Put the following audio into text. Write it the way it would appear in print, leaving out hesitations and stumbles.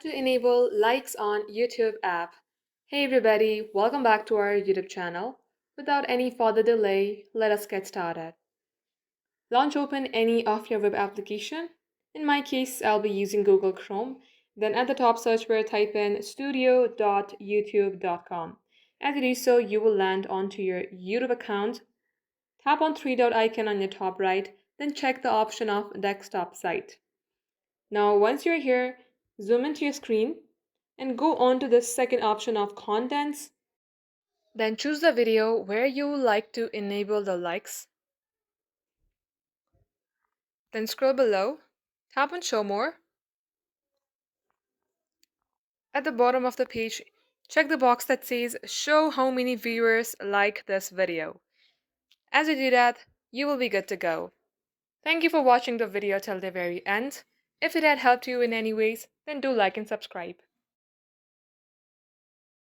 to enable likes on YouTube app. Hey everybody, welcome back to our YouTube channel. Without any further delay, let us get started. Launch open any of your web application. In my case, I'll be using Google Chrome. Then at the top search bar, type in studio.youtube.com. As you do so, you will land onto your YouTube account. Tap on three dot icon on your top right, then check the option of desktop site. Now, once you're here, zoom into your screen and go on to the second option of contents. Then choose the video where you would like to enable the likes. Then scroll below, tap on show more. At the bottom of the page, check the box that says show how many viewers like this video. As you do that, you will be good to go. Thank you for watching the video till the very end. If it had helped you in any ways, then do like and subscribe.